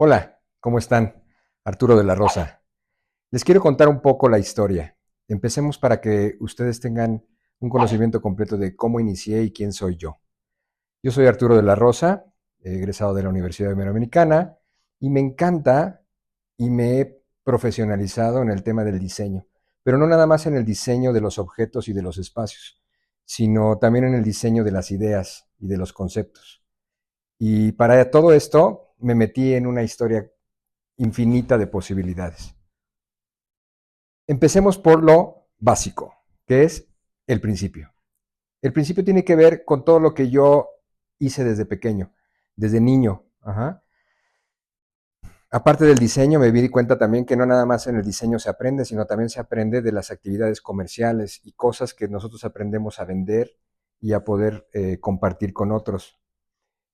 Hola, ¿cómo están? Arturo de la Rosa. Les quiero contar un poco la historia. Empecemos para que ustedes tengan un conocimiento completo de cómo inicié y quién soy yo. Yo soy Arturo de la Rosa, egresado de la Universidad Iberoamericana, y me encanta y me he profesionalizado en el tema del diseño, pero no nada más en el diseño de los objetos y de los espacios, sino también en el diseño de las ideas y de los conceptos. Y para todo esto me metí en una historia infinita de posibilidades. Empecemos por lo básico, que es el principio. El principio tiene que ver con todo lo que yo hice desde pequeño, desde niño. Ajá. Aparte del diseño, me di cuenta también que no nada más en el diseño se aprende, sino también se aprende de las actividades comerciales y cosas que nosotros aprendemos a vender y a poder compartir con otros.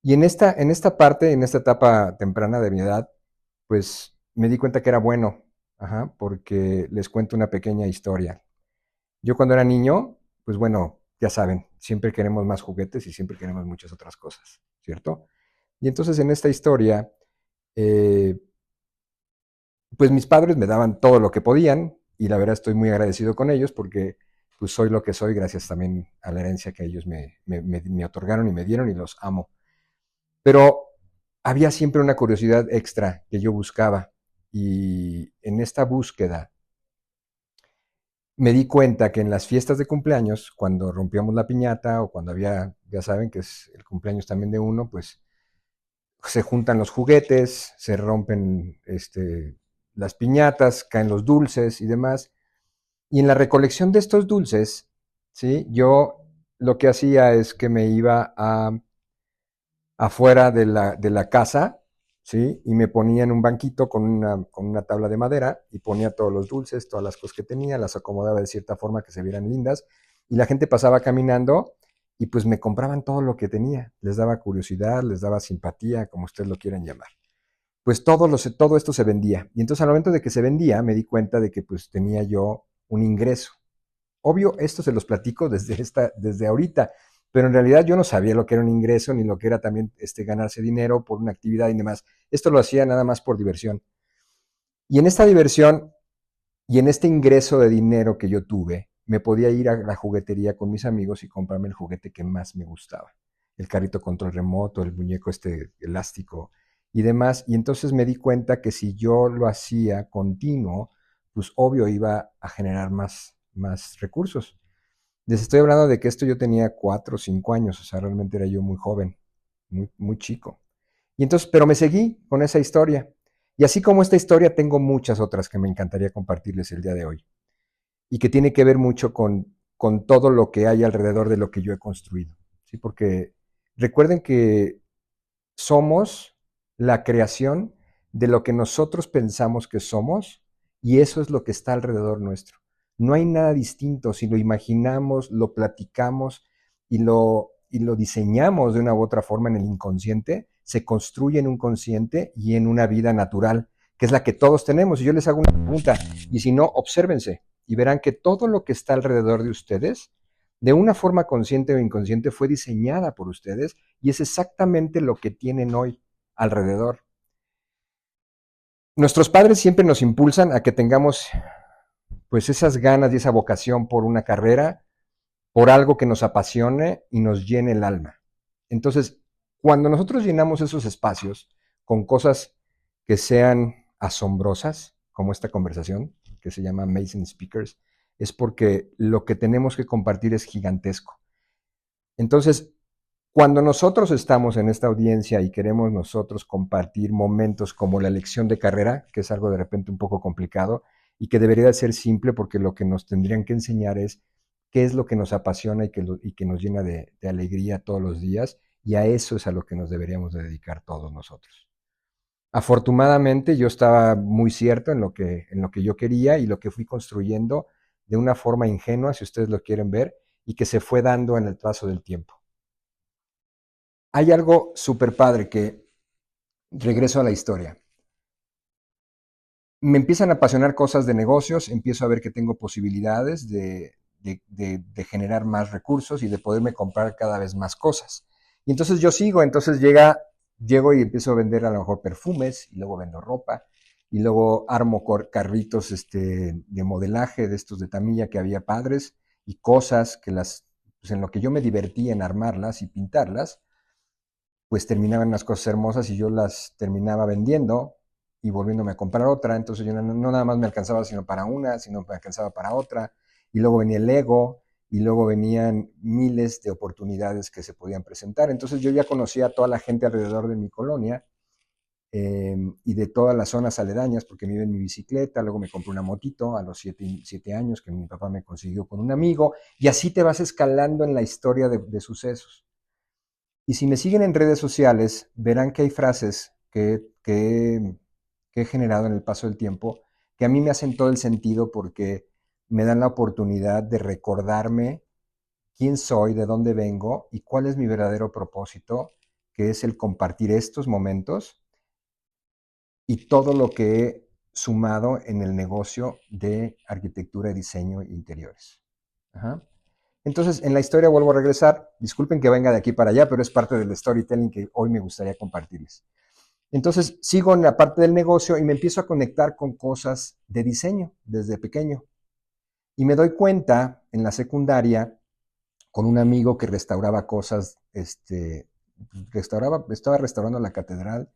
Y en esta parte, en esta etapa temprana de mi edad, pues me di cuenta que era bueno, ajá, porque les cuento una pequeña historia. Yo cuando era niño, pues bueno, ya saben, siempre queremos más juguetes y siempre queremos muchas otras cosas, ¿cierto? Y entonces en esta historia, eh, pues mis padres me daban todo lo que podían y la verdad estoy muy agradecido con ellos porque pues soy lo que soy gracias también a la herencia que ellos me otorgaron y me dieron y los amo. Pero había siempre una curiosidad extra que yo buscaba y en esta búsqueda me di cuenta que en las fiestas de cumpleaños, cuando rompíamos la piñata o cuando había, ya saben que es el cumpleaños también de uno, pues se juntan los juguetes, se rompen las piñatas, caen los dulces y demás. Y en la recolección de estos dulces, ¿sí? Yo lo que hacía es que me iba afuera de la casa, ¿sí? Y me ponía en un banquito con una tabla de madera y ponía todos los dulces, todas las cosas que tenía, las acomodaba de cierta forma que se vieran lindas y la gente pasaba caminando y pues me compraban todo lo que tenía, les daba curiosidad, les daba simpatía, como ustedes lo quieran llamar. Pues todo esto se vendía y entonces al momento de que se vendía me di cuenta de que pues tenía yo un ingreso. Obvio, esto se los platico desde ahorita, pero en realidad yo no sabía lo que era un ingreso ni lo que era también ganarse dinero por una actividad y demás. Esto lo hacía nada más por diversión. Y en esta diversión y en este ingreso de dinero que yo tuve, me podía ir a la juguetería con mis amigos y comprarme el juguete que más me gustaba. El carrito control remoto, el muñeco elástico y demás. Y entonces me di cuenta que si yo lo hacía continuo, pues obvio iba a generar más recursos. Les estoy hablando de que esto yo tenía 4 o 5 años, o sea, realmente era yo muy joven, muy chico. Y entonces, pero me seguí con esa historia. Y así como esta historia, tengo muchas otras que me encantaría compartirles el día de hoy. Y que tiene que ver mucho con todo lo que hay alrededor de lo que yo he construido. ¿Sí? Porque recuerden que somos la creación de lo que nosotros pensamos que somos y eso es lo que está alrededor nuestro. No hay nada distinto si lo imaginamos, lo platicamos y lo diseñamos de una u otra forma en el inconsciente, se construye en un consciente y en una vida natural, que es la que todos tenemos. Y yo les hago una pregunta, y si no, obsérvense y verán que todo lo que está alrededor de ustedes, de una forma consciente o inconsciente, fue diseñada por ustedes y es exactamente lo que tienen hoy alrededor. Nuestros padres siempre nos impulsan a que tengamos pues esas ganas y esa vocación por una carrera, por algo que nos apasione y nos llene el alma. Entonces, cuando nosotros llenamos esos espacios con cosas que sean asombrosas, como esta conversación que se llama Amazing Speakers, es porque lo que tenemos que compartir es gigantesco. Entonces, cuando nosotros estamos en esta audiencia y queremos nosotros compartir momentos como la elección de carrera, que es algo de repente un poco complicado y que debería de ser simple porque lo que nos tendrían que enseñar es qué es lo que nos apasiona y que nos llena de alegría todos los días y a eso es a lo que nos deberíamos de dedicar todos nosotros. Afortunadamente yo estaba muy cierto en lo que yo quería y lo que fui construyendo de una forma ingenua, si ustedes lo quieren ver, y que se fue dando en el paso del tiempo. Hay algo súper padre que regreso a la historia. Me empiezan a apasionar cosas de negocios, empiezo a ver que tengo posibilidades de generar más recursos y de poderme comprar cada vez más cosas. Y entonces yo sigo, entonces llego y empiezo a vender a lo mejor perfumes, y luego vendo ropa, y luego armo carritos de modelaje de estos de Tamiya que había padres, y cosas que pues en lo que yo me divertía en armarlas y pintarlas, pues terminaban las cosas hermosas y yo las terminaba vendiendo y volviéndome a comprar otra. Entonces yo no nada más me alcanzaba sino para una, sino me alcanzaba para otra. Y luego venía el ego y luego venían miles de oportunidades que se podían presentar. Entonces yo ya conocía a toda la gente alrededor de mi colonia y de todas las zonas aledañas, porque me iba en mi bicicleta, luego me compré una motito a los 7 años que mi papá me consiguió con un amigo, y así te vas escalando en la historia de sucesos. Y si me siguen en redes sociales, verán que hay frases que he generado en el paso del tiempo que a mí me hacen todo el sentido porque me dan la oportunidad de recordarme quién soy, de dónde vengo y cuál es mi verdadero propósito, que es el compartir estos momentos y todo lo que he sumado en el negocio de arquitectura y diseño interiores. Ajá. Entonces, en la historia vuelvo a regresar. Disculpen que venga de aquí para allá, pero es parte del storytelling que hoy me gustaría compartirles. Entonces, sigo en la parte del negocio y me empiezo a conectar con cosas de diseño desde pequeño. Y me doy cuenta en la secundaria con un amigo que restauraba cosas, estaba restaurando la catedral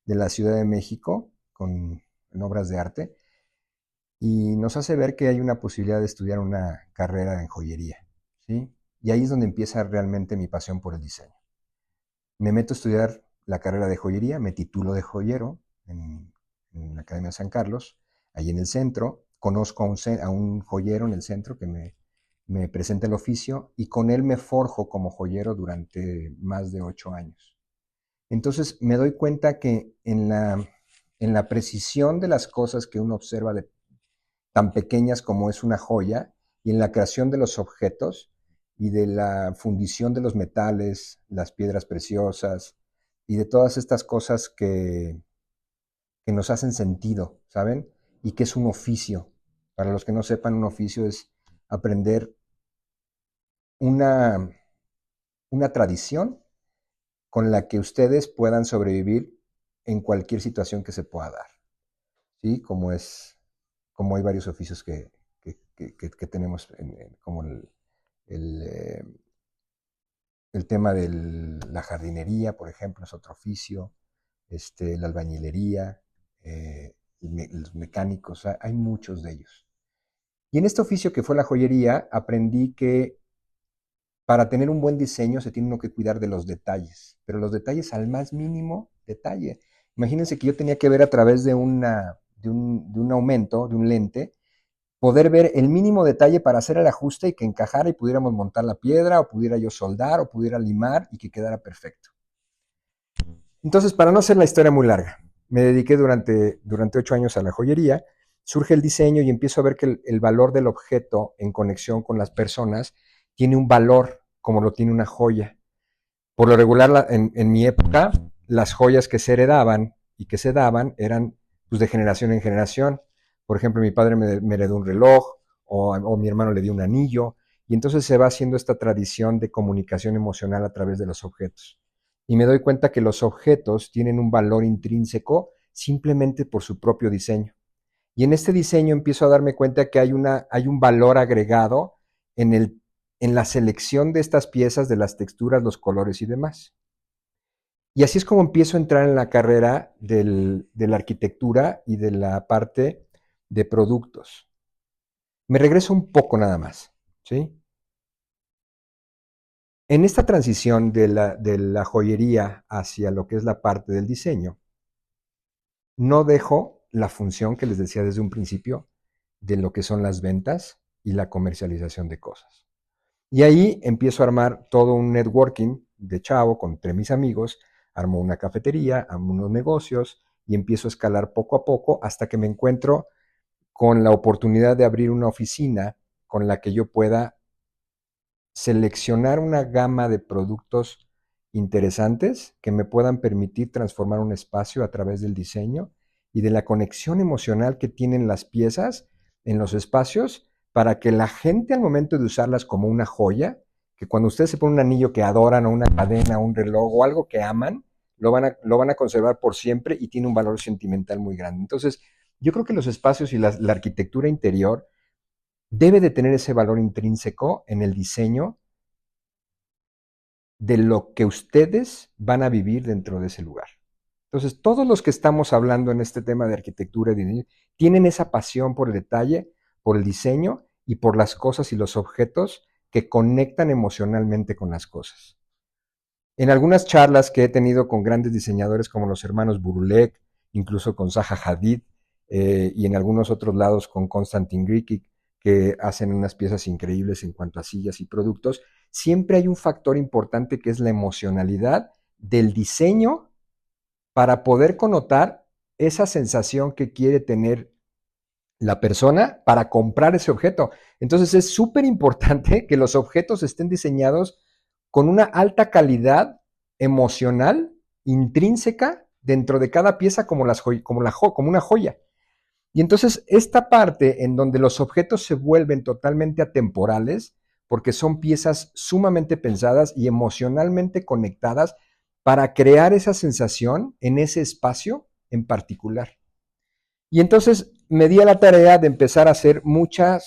de la Ciudad de México en obras de arte y nos hace ver que hay una posibilidad de estudiar una carrera en joyería, ¿sí? Y ahí es donde empieza realmente mi pasión por el diseño. Me meto a estudiar la carrera de joyería, me titulo de joyero en la Academia San Carlos, ahí en el centro. Conozco a un joyero en el centro que me presenta el oficio y con él me forjo como joyero durante más de 8 años. Entonces me doy cuenta que en la precisión de las cosas que uno observa tan pequeñas como es una joya y en la creación de los objetos y de la fundición de los metales, las piedras preciosas y de todas estas cosas que nos hacen sentido, ¿saben? Y que es un oficio. Para los que no sepan, un oficio es aprender una, una tradición con la que ustedes puedan sobrevivir en cualquier situación que se pueda dar, ¿sí? Como hay varios oficios que tenemos, como el, eh, el tema de la jardinería, por ejemplo, es otro oficio, la albañilería, los mecánicos, hay muchos de ellos. Y en este oficio que fue la joyería, aprendí que para tener un buen diseño se tiene uno que cuidar de los detalles, pero los detalles al más mínimo detalle. Imagínense que yo tenía que ver a través de un aumento, de un lente, poder ver el mínimo detalle para hacer el ajuste y que encajara y pudiéramos montar la piedra o pudiera yo soldar o pudiera limar y que quedara perfecto. Entonces, para no hacer la historia muy larga, me dediqué durante 8 años a la joyería, surge el diseño y empiezo a ver que el valor del objeto en conexión con las personas tiene un valor como lo tiene una joya. Por lo regular, en mi época, las joyas que se heredaban y que se daban eran pues, de generación en generación. Por ejemplo, mi padre me heredó un reloj o mi hermano le dio un anillo y entonces se va haciendo esta tradición de comunicación emocional a través de los objetos. Y me doy cuenta que los objetos tienen un valor intrínseco simplemente por su propio diseño. Y en este diseño empiezo a darme cuenta que hay un valor agregado en la selección de estas piezas, de las texturas, los colores y demás. Y así es como empiezo a entrar en la carrera de la arquitectura y de la parte de productos. Me regreso un poco nada más, ¿sí? En esta transición de la joyería hacia lo que es la parte del diseño, no dejo la función que les decía desde un principio de lo que son las ventas y la comercialización de cosas. Y ahí empiezo a armar todo un networking de chavo entre mis amigos, armo una cafetería, armo unos negocios y empiezo a escalar poco a poco hasta que me encuentro con la oportunidad de abrir una oficina con la que yo pueda seleccionar una gama de productos interesantes que me puedan permitir transformar un espacio a través del diseño y de la conexión emocional que tienen las piezas en los espacios para que la gente al momento de usarlas como una joya, que cuando ustedes se ponen un anillo que adoran o una cadena, un reloj o algo que aman, lo van a conservar por siempre y tiene un valor sentimental muy grande. Entonces, yo creo que los espacios y la arquitectura interior debe de tener ese valor intrínseco en el diseño de lo que ustedes van a vivir dentro de ese lugar. Entonces, todos los que estamos hablando en este tema de arquitectura y diseño tienen esa pasión por el detalle, por el diseño y por las cosas y los objetos que conectan emocionalmente con las cosas. En algunas charlas que he tenido con grandes diseñadores como los hermanos Burulek, incluso con Zaha Hadid, y en algunos otros lados con Konstantin Grikic, que hacen unas piezas increíbles en cuanto a sillas y productos, siempre hay un factor importante que es la emocionalidad del diseño para poder connotar esa sensación que quiere tener la persona para comprar ese objeto. Entonces es súper importante que los objetos estén diseñados con una alta calidad emocional, intrínseca, dentro de cada pieza como una joya. Y entonces esta parte en donde los objetos se vuelven totalmente atemporales, porque son piezas sumamente pensadas y emocionalmente conectadas para crear esa sensación en ese espacio en particular. Y entonces me di a la tarea de empezar a hacer mucha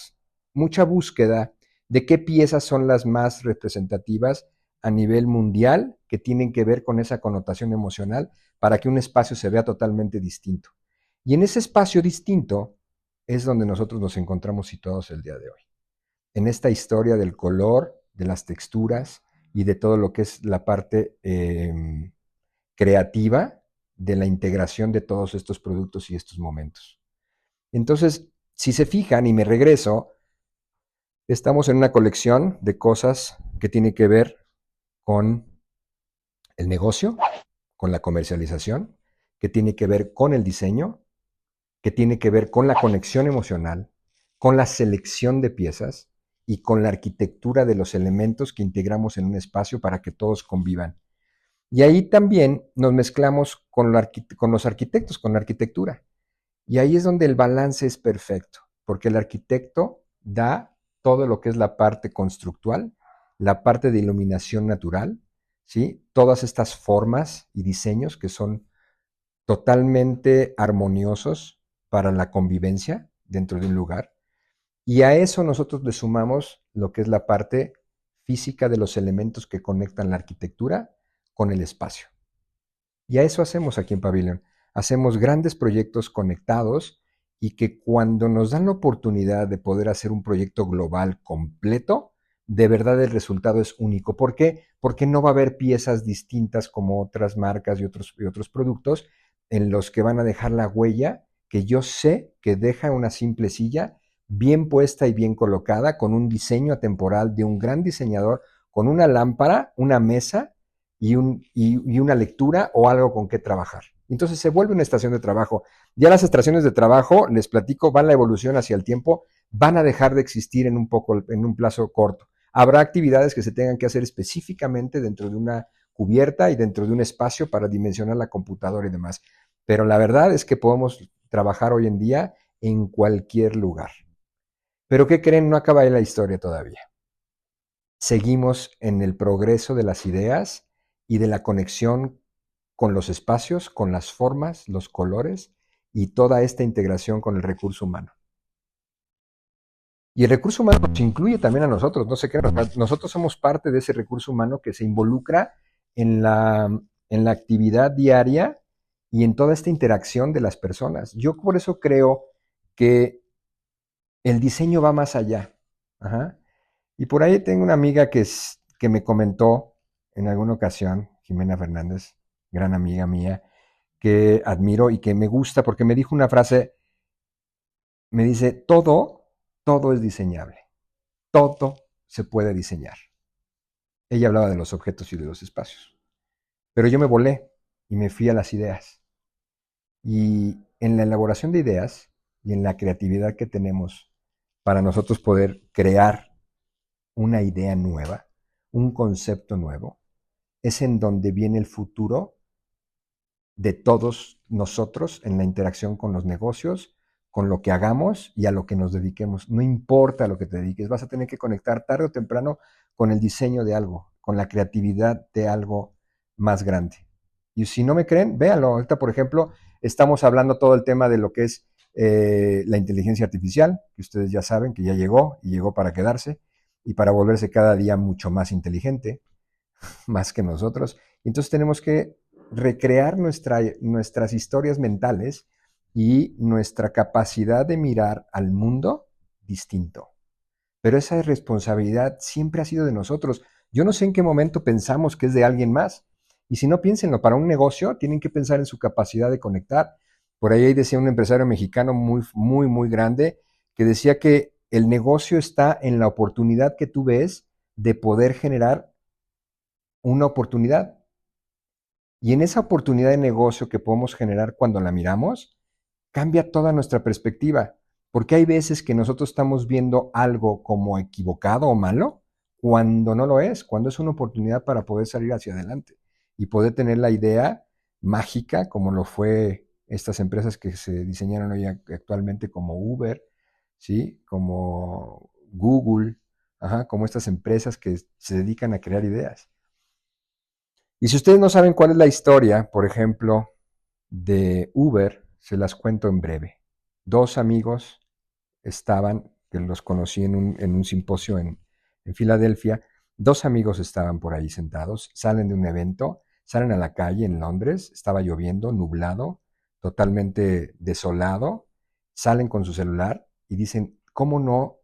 búsqueda de qué piezas son las más representativas a nivel mundial que tienen que ver con esa connotación emocional para que un espacio se vea totalmente distinto. Y en ese espacio distinto es donde nosotros nos encontramos situados el día de hoy. En esta historia del color, de las texturas y de todo lo que es la parte creativa de la integración de todos estos productos y estos momentos. Entonces, si se fijan y me regreso, estamos en una colección de cosas que tiene que ver con el negocio, con la comercialización, que tiene que ver con el diseño, que tiene que ver con la conexión emocional, con la selección de piezas y con la arquitectura de los elementos que integramos en un espacio para que todos convivan. Y ahí también nos mezclamos con los arquitectos, con la arquitectura. Y ahí es donde el balance es perfecto, porque el arquitecto da todo lo que es la parte constructual, la parte de iluminación natural, ¿sí? Todas estas formas y diseños que son totalmente armoniosos para la convivencia dentro de un lugar. Y a eso nosotros le sumamos lo que es la parte física de los elementos que conectan la arquitectura con el espacio. Y a eso hacemos aquí en Pavilion. Hacemos grandes proyectos conectados y que cuando nos dan la oportunidad de poder hacer un proyecto global completo, de verdad el resultado es único. ¿Por qué? Porque no va a haber piezas distintas como otras marcas y otros productos en los que van a dejar la huella que yo sé que deja una simple silla bien puesta y bien colocada, con un diseño atemporal de un gran diseñador, con una lámpara, una mesa y una lectura o algo con qué trabajar. Entonces se vuelve una estación de trabajo. Ya las estaciones de trabajo, les platico, van la evolución hacia el tiempo, van a dejar de existir en un plazo corto. Habrá actividades que se tengan que hacer específicamente dentro de una cubierta y dentro de un espacio para dimensionar la computadora y demás. Pero la verdad es que podemos trabajar hoy en día en cualquier lugar. Pero ¿qué creen? No acaba ahí la historia todavía. Seguimos en el progreso de las ideas y de la conexión con los espacios, con las formas, los colores y toda esta integración con el recurso humano. Y el recurso humano nos incluye también a nosotros, no sé qué, nosotros somos parte de ese recurso humano que se involucra en la actividad diaria y en toda esta interacción de las personas. Yo por eso creo que el diseño va más allá. Ajá. Y por ahí tengo una amiga que me comentó en alguna ocasión, Jimena Fernández, gran amiga mía, que admiro y que me gusta porque me dijo una frase, me dice, todo es diseñable, todo se puede diseñar. Ella hablaba de los objetos y de los espacios, pero yo me volé y me fui a las ideas. Y en la elaboración de ideas y en la creatividad que tenemos para nosotros poder crear una idea nueva, un concepto nuevo, es en donde viene el futuro de todos nosotros en la interacción con los negocios, con lo que hagamos y a lo que nos dediquemos. No importa a lo que te dediques, vas a tener que conectar tarde o temprano con el diseño de algo, con la creatividad de algo más grande. Y si no me creen, véanlo. Ahorita, por ejemplo, estamos hablando todo el tema de lo que es la inteligencia artificial, que ustedes ya saben que ya llegó y llegó para quedarse y para volverse cada día mucho más inteligente, más que nosotros. Entonces tenemos que recrear nuestras historias mentales y nuestra capacidad de mirar al mundo distinto. Pero esa responsabilidad siempre ha sido de nosotros. Yo no sé en qué momento pensamos que es de alguien más. Y si no, piénsenlo, para un negocio tienen que pensar en su capacidad de conectar. Por ahí decía un empresario mexicano muy, muy, muy grande que decía que el negocio está en la oportunidad que tú ves de poder generar una oportunidad. Y en esa oportunidad de negocio que podemos generar cuando la miramos, cambia toda nuestra perspectiva. Porque hay veces que nosotros estamos viendo algo como equivocado o malo, cuando no lo es, cuando es una oportunidad para poder salir hacia adelante y poder tener la idea mágica, como lo fue estas empresas que se diseñaron hoy actualmente como Uber, ¿sí? Como Google, ajá, como estas empresas que se dedican a crear ideas. Y si ustedes no saben cuál es la historia, por ejemplo, de Uber, se las cuento en breve. Dos amigos estaban, que los conocí en un simposio en Filadelfia, dos amigos estaban por ahí sentados, salen de un evento, salen a la calle en Londres, estaba lloviendo, nublado, totalmente desolado, salen con su celular y dicen, ¿cómo no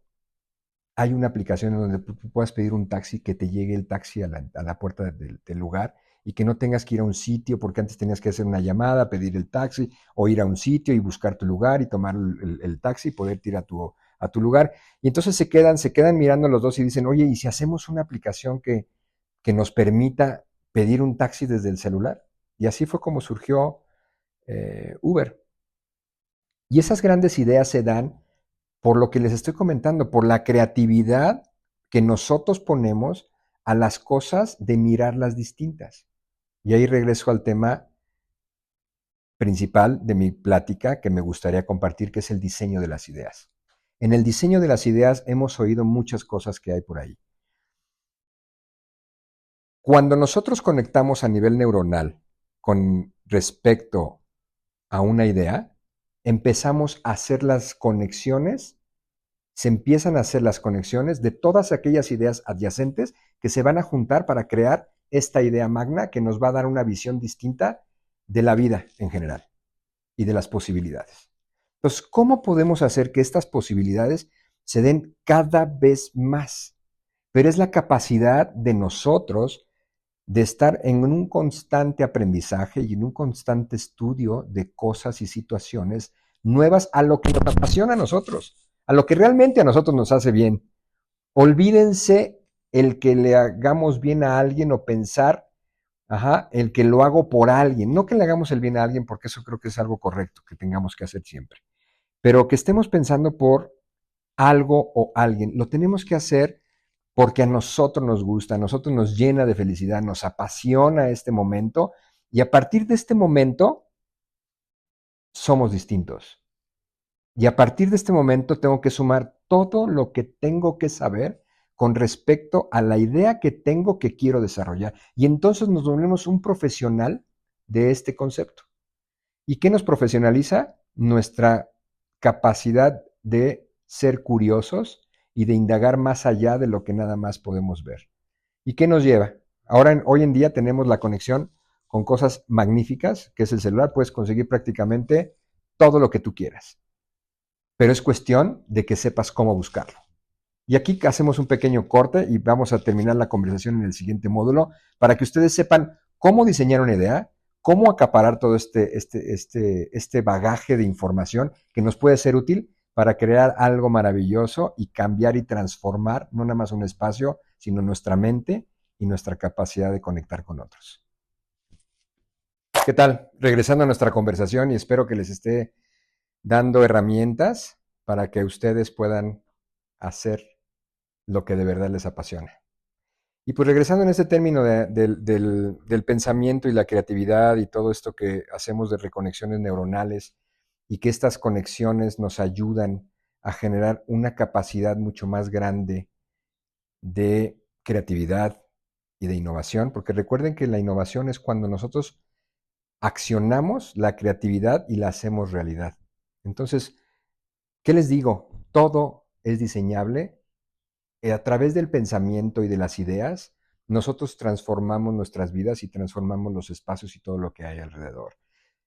hay una aplicación en donde tú puedas pedir un taxi, que te llegue el taxi a la puerta del lugar y que no tengas que ir a un sitio, porque antes tenías que hacer una llamada, pedir el taxi o ir a un sitio y buscar tu lugar y tomar el taxi y poder ir a tu lugar? Y entonces se quedan mirando los dos y dicen, oye, ¿y si hacemos una aplicación que nos permita pedir un taxi desde el celular? Y así fue como surgió Uber. Y esas grandes ideas se dan por lo que les estoy comentando, por la creatividad que nosotros ponemos a las cosas de mirarlas distintas. Y ahí regreso al tema principal de mi plática que me gustaría compartir, que es el diseño de las ideas. En el diseño de las ideas hemos oído muchas cosas que hay por ahí. Cuando nosotros conectamos a nivel neuronal con respecto a una idea, empezamos a hacer las conexiones, se empiezan a hacer las conexiones de todas aquellas ideas adyacentes que se van a juntar para crear esta idea magna que nos va a dar una visión distinta de la vida en general y de las posibilidades. Entonces, ¿cómo podemos hacer que estas posibilidades se den cada vez más? Pero es la capacidad de nosotros de estar en un constante aprendizaje y en un constante estudio de cosas y situaciones nuevas a lo que nos apasiona a nosotros, a lo que realmente a nosotros nos hace bien. Olvídense el que le hagamos bien a alguien o pensar, ajá, el que lo hago por alguien. No que le hagamos el bien a alguien, porque eso creo que es algo correcto que tengamos que hacer siempre. Pero que estemos pensando por algo o alguien. Lo tenemos que hacer porque a nosotros nos gusta, a nosotros nos llena de felicidad, nos apasiona este momento y a partir de este momento somos distintos. Y a partir de este momento tengo que sumar todo lo que tengo que saber con respecto a la idea que tengo que quiero desarrollar. Y entonces nos volvemos un profesional de este concepto. ¿Y qué nos profesionaliza? Nuestra capacidad de ser curiosos y de indagar más allá de lo que nada más podemos ver. ¿Y qué nos lleva? Ahora, hoy en día tenemos la conexión con cosas magníficas, que es el celular. Puedes conseguir prácticamente todo lo que tú quieras, pero es cuestión de que sepas cómo buscarlo. Y aquí hacemos un pequeño corte y vamos a terminar la conversación en el siguiente módulo para que ustedes sepan cómo diseñar una idea, cómo acaparar todo este bagaje de información que nos puede ser útil para crear algo maravilloso y cambiar y transformar no nada más un espacio, sino nuestra mente y nuestra capacidad de conectar con otros. ¿Qué tal? Regresando a nuestra conversación, y espero que les esté dando herramientas para que ustedes puedan hacer lo que de verdad les apasiona. Y pues regresando en este término del pensamiento y la creatividad y todo esto que hacemos de reconexiones neuronales y que estas conexiones nos ayudan a generar una capacidad mucho más grande de creatividad y de innovación, porque recuerden que la innovación es cuando nosotros accionamos la creatividad y la hacemos realidad. Entonces, ¿qué les digo? Todo es diseñable. A través del pensamiento y de las ideas, nosotros transformamos nuestras vidas y transformamos los espacios y todo lo que hay alrededor.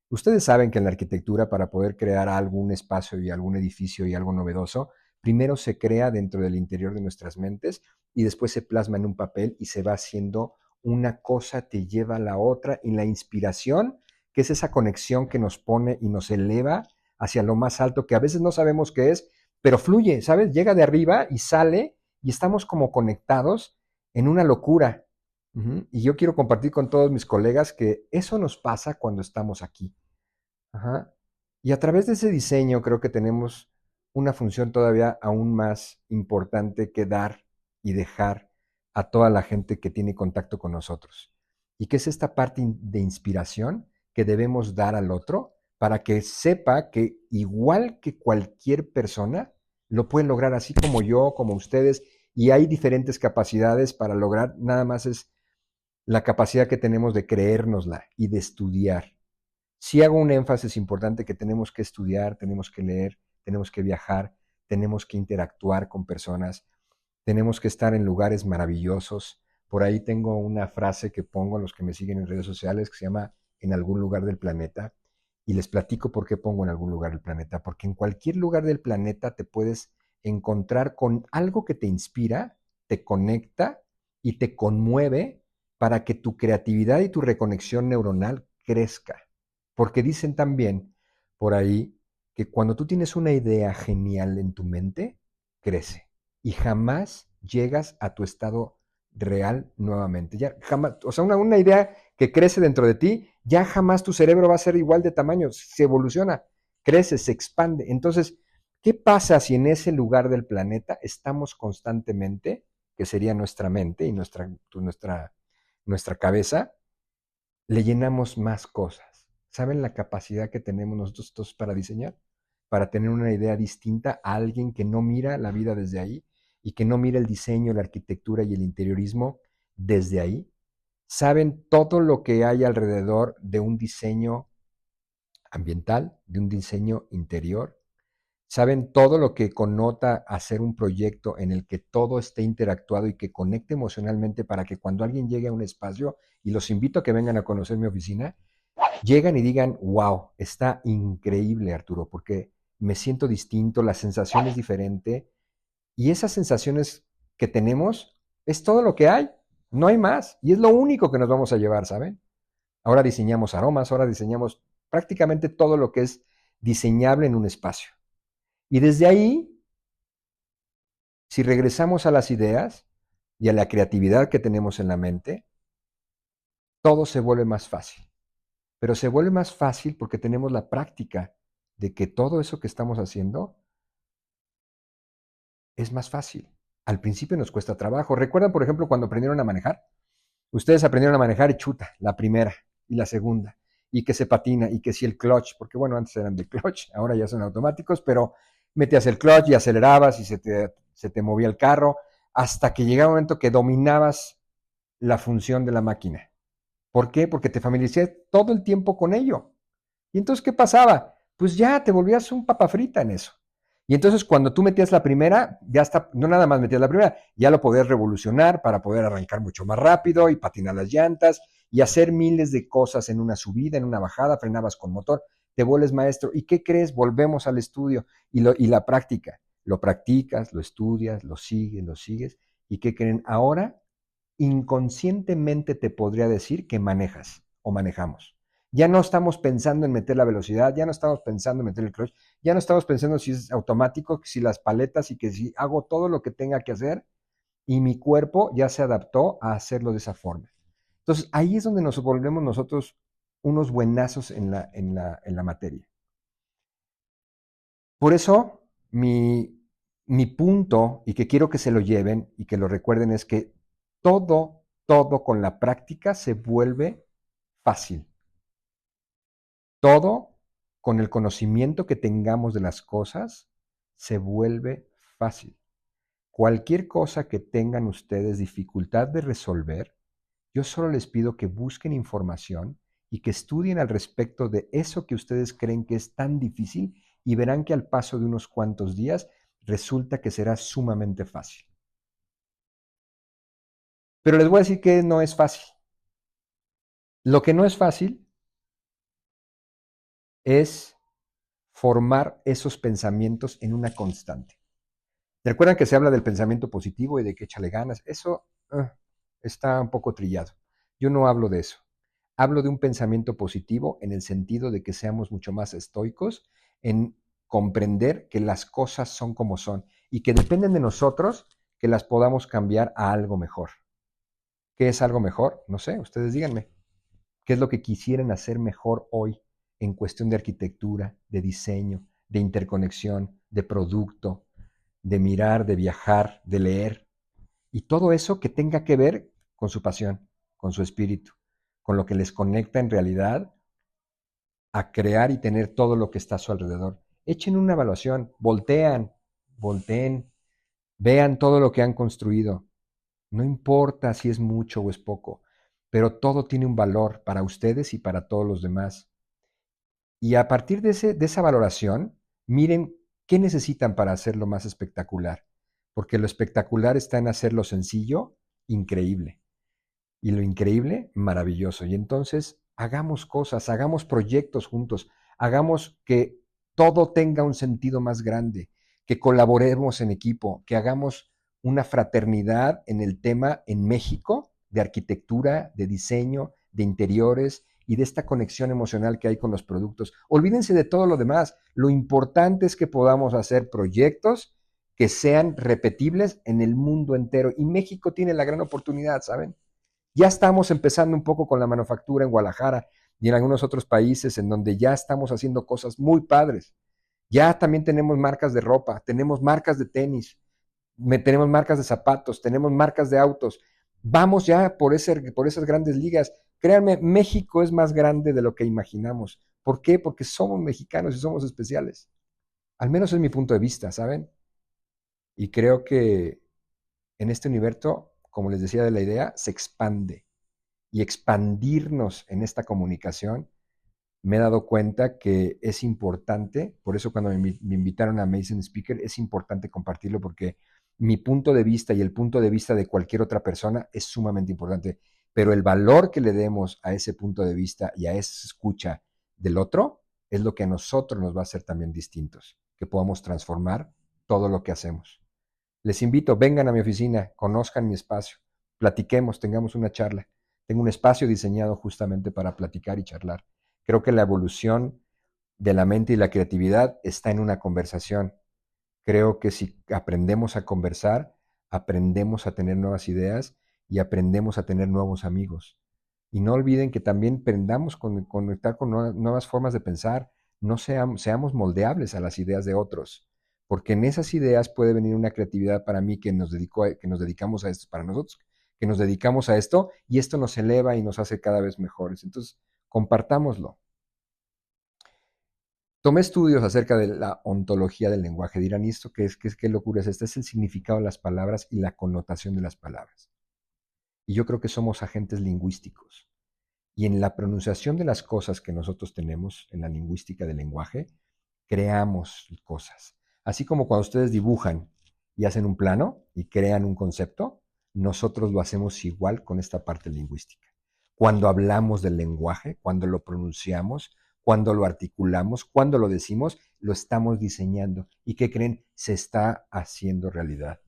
Ustedes saben que en la arquitectura, para poder crear algún espacio y algún edificio y algo novedoso, primero se crea dentro del interior de nuestras mentes y después se plasma en un papel y se va haciendo una cosa, te lleva a la otra, y la inspiración, que es esa conexión que nos pone y nos eleva hacia lo más alto, que a veces no sabemos qué es, pero fluye, ¿sabes? Llega de arriba y sale y estamos como conectados en una locura. Y yo quiero compartir con todos mis colegas que eso nos pasa cuando estamos aquí. Ajá. Y a través de ese diseño creo que tenemos una función todavía aún más importante que dar y dejar a toda la gente que tiene contacto con nosotros. Y que es esta parte de inspiración que debemos dar al otro para que sepa que igual que cualquier persona, lo pueden lograr así como yo, como ustedes, y hay diferentes capacidades para lograr, nada más es la capacidad que tenemos de creérnosla y de estudiar. Sí hago un énfasis importante que tenemos que estudiar, tenemos que leer, tenemos que viajar, tenemos que interactuar con personas, tenemos que estar en lugares maravillosos. Por ahí tengo una frase que pongo a los que me siguen en redes sociales que se llama en algún lugar del planeta, y les platico por qué pongo en algún lugar del planeta, porque en cualquier lugar del planeta te puedes encontrar con algo que te inspira, te conecta y te conmueve para que tu creatividad y tu reconexión neuronal crezca. Porque dicen también por ahí que cuando tú tienes una idea genial en tu mente, crece y jamás llegas a tu estado real nuevamente. Ya jamás, o sea, una idea que crece dentro de ti, ya jamás tu cerebro va a ser igual de tamaño, se evoluciona, crece, se expande. Entonces, ¿qué pasa si en ese lugar del planeta estamos constantemente, que sería nuestra mente y nuestra cabeza, le llenamos más cosas? ¿Saben la capacidad que tenemos nosotros para diseñar? Para tener una idea distinta a alguien que no mira la vida desde ahí y que no mira el diseño, la arquitectura y el interiorismo desde ahí. ¿Saben todo lo que hay alrededor de un diseño ambiental, de un diseño interior? ¿Saben todo lo que connota hacer un proyecto en el que todo esté interactuado y que conecte emocionalmente para que cuando alguien llegue a un espacio, y los invito a que vengan a conocer mi oficina, llegan y digan, wow, está increíble, Arturo, porque me siento distinto, la sensación es diferente, y esas sensaciones que tenemos es todo lo que hay, no hay más, y es lo único que nos vamos a llevar, ¿saben? Ahora diseñamos aromas, ahora diseñamos prácticamente todo lo que es diseñable en un espacio. Y desde ahí, si regresamos a las ideas y a la creatividad que tenemos en la mente, todo se vuelve más fácil. Pero se vuelve más fácil porque tenemos la práctica de que todo eso que estamos haciendo es más fácil. Al principio nos cuesta trabajo. ¿Recuerdan, por ejemplo, cuando aprendieron a manejar? Ustedes aprendieron a manejar y chuta, la primera y la segunda, y que se patina, y que si el clutch, porque bueno, antes eran de clutch, ahora ya son automáticos, pero metías el clutch y acelerabas y se te movía el carro, hasta que llegaba un momento que dominabas la función de la máquina. ¿Por qué? Porque te familiarizaste todo el tiempo con ello. ¿Y entonces qué pasaba? Pues ya te volvías un papa frita en eso. Y entonces cuando tú metías la primera, ya está, no nada más metías la primera, ya lo podías revolucionar para poder arrancar mucho más rápido y patinar las llantas y hacer miles de cosas en una subida, en una bajada, frenabas con motor, te vuelves maestro. ¿Y qué crees? Volvemos al estudio y la práctica. Lo practicas, lo estudias, lo sigues, lo sigues. ¿Y qué creen? Ahora inconscientemente te podría decir que manejas o manejamos. Ya no estamos pensando en meter la velocidad, ya no estamos pensando en meter el clutch, ya no estamos pensando si es automático, si las paletas y que si hago todo lo que tenga que hacer y mi cuerpo ya se adaptó a hacerlo de esa forma. Entonces ahí es donde nos volvemos nosotros unos buenazos en la materia. Por eso mi punto, y que quiero que se lo lleven y que lo recuerden, es que todo con la práctica se vuelve fácil. Todo con el conocimiento que tengamos de las cosas se vuelve fácil. Cualquier cosa que tengan ustedes dificultad de resolver, yo solo les pido que busquen información y que estudien al respecto de eso que ustedes creen que es tan difícil y verán que al paso de unos cuantos días resulta que será sumamente fácil. Pero les voy a decir que no es fácil. Lo que no es fácil es formar esos pensamientos en una constante. ¿Recuerdan que se habla del pensamiento positivo y de que échale ganas? Eso está un poco trillado. Yo no hablo de eso. Hablo de un pensamiento positivo en el sentido de que seamos mucho más estoicos en comprender que las cosas son como son y que dependen de nosotros que las podamos cambiar a algo mejor. ¿Qué es algo mejor? No sé, ustedes díganme. ¿Qué es lo que quisieran hacer mejor hoy en cuestión de arquitectura, de diseño, de interconexión, de producto, de mirar, de viajar, de leer? Y todo eso que tenga que ver con su pasión, con su espíritu, con lo que les conecta en realidad a crear y tener todo lo que está a su alrededor. Echen una evaluación, volteen, vean todo lo que han construido. No importa si es mucho o es poco, pero todo tiene un valor para ustedes y para todos los demás. Y a partir de esa valoración, miren qué necesitan para hacerlo más espectacular, porque lo espectacular está en hacer lo sencillo increíble y lo increíble maravilloso. Y entonces hagamos cosas, hagamos proyectos juntos, hagamos que todo tenga un sentido más grande, que colaboremos en equipo, que hagamos una fraternidad en el tema en México de arquitectura, de diseño, de interiores y de esta conexión emocional que hay con los productos. Olvídense de todo lo demás. Lo importante es que podamos hacer proyectos que sean repetibles en el mundo entero. Y México tiene la gran oportunidad, ¿saben? Ya estamos empezando un poco con la manufactura en Guadalajara y en algunos otros países en donde ya estamos haciendo cosas muy padres. Ya también tenemos marcas de ropa, tenemos marcas de tenis, tenemos marcas de zapatos, tenemos marcas de autos. Vamos ya por esas grandes ligas. Créanme, México es más grande de lo que imaginamos. ¿Por qué? Porque somos mexicanos y somos especiales. Al menos es mi punto de vista, ¿saben? Y creo que en este universo, como les decía de la idea, se expande. Y expandirnos en esta comunicación, me he dado cuenta que es importante, por eso cuando me invitaron a Amazing Speaker, es importante compartirlo porque mi punto de vista y el punto de vista de cualquier otra persona es sumamente importante, pero el valor que le demos a ese punto de vista y a esa escucha del otro es lo que a nosotros nos va a hacer también distintos, que podamos transformar todo lo que hacemos. Les invito, vengan a mi oficina, conozcan mi espacio, platiquemos, tengamos una charla. Tengo un espacio diseñado justamente para platicar y charlar. Creo que la evolución de la mente y la creatividad está en una conversación. Creo que si aprendemos a conversar, aprendemos a tener nuevas ideas y aprendemos a tener nuevos amigos. Y no olviden que también aprendamos a conectar con nuevas formas de pensar, no seamos moldeables a las ideas de otros, porque en esas ideas puede venir una creatividad para mí que que nos dedicamos a esto, para nosotros, que nos dedicamos a esto y esto nos eleva y nos hace cada vez mejores. Entonces, compartámoslo. Tomé estudios acerca de la ontología del lenguaje. Dirán, ¿y esto qué locura es esta? Es el significado de las palabras y la connotación de las palabras. Y yo creo que somos agentes lingüísticos. Y en la pronunciación de las cosas que nosotros tenemos, en la lingüística del lenguaje, creamos cosas. Así como cuando ustedes dibujan y hacen un plano y crean un concepto, nosotros lo hacemos igual con esta parte lingüística. Cuando hablamos del lenguaje, cuando lo pronunciamos, cuando lo articulamos, cuando lo decimos, lo estamos diseñando. ¿Y qué creen? Se está haciendo realidad.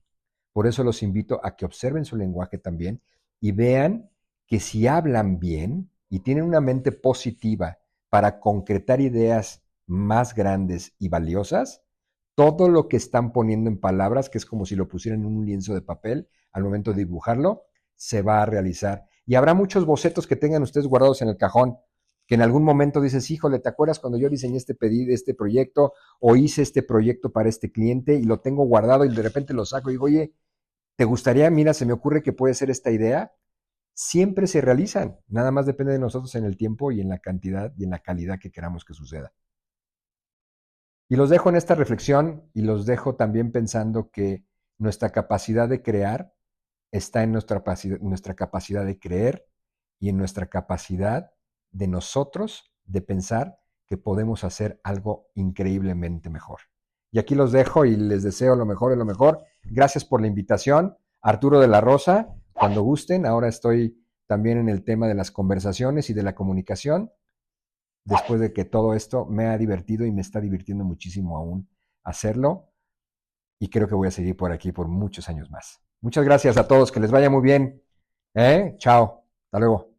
Por eso los invito a que observen su lenguaje también y vean que si hablan bien y tienen una mente positiva para concretar ideas más grandes y valiosas, todo lo que están poniendo en palabras, que es como si lo pusieran en un lienzo de papel, al momento de dibujarlo, se va a realizar. Y habrá muchos bocetos que tengan ustedes guardados en el cajón, que en algún momento dices, híjole, ¿te acuerdas cuando yo diseñé este pedido, este proyecto, o hice este proyecto para este cliente y lo tengo guardado y de repente lo saco y digo, oye, ¿te gustaría? Mira, se me ocurre que puede ser esta idea. Siempre se realizan, nada más depende de nosotros en el tiempo y en la cantidad y en la calidad que queramos que suceda. Y los dejo en esta reflexión y los dejo también pensando que nuestra capacidad de crear está en nuestra capacidad de creer y en nuestra capacidad de nosotros de pensar que podemos hacer algo increíblemente mejor. Y aquí los dejo y les deseo lo mejor de lo mejor. Gracias por la invitación. Arturo de la Rosa, cuando gusten, ahora estoy también en el tema de las conversaciones y de la comunicación, después de que todo esto me ha divertido y me está divirtiendo muchísimo aún hacerlo, y creo que voy a seguir por aquí por muchos años más. Muchas gracias a todos, que les vaya muy bien. Chao, hasta luego.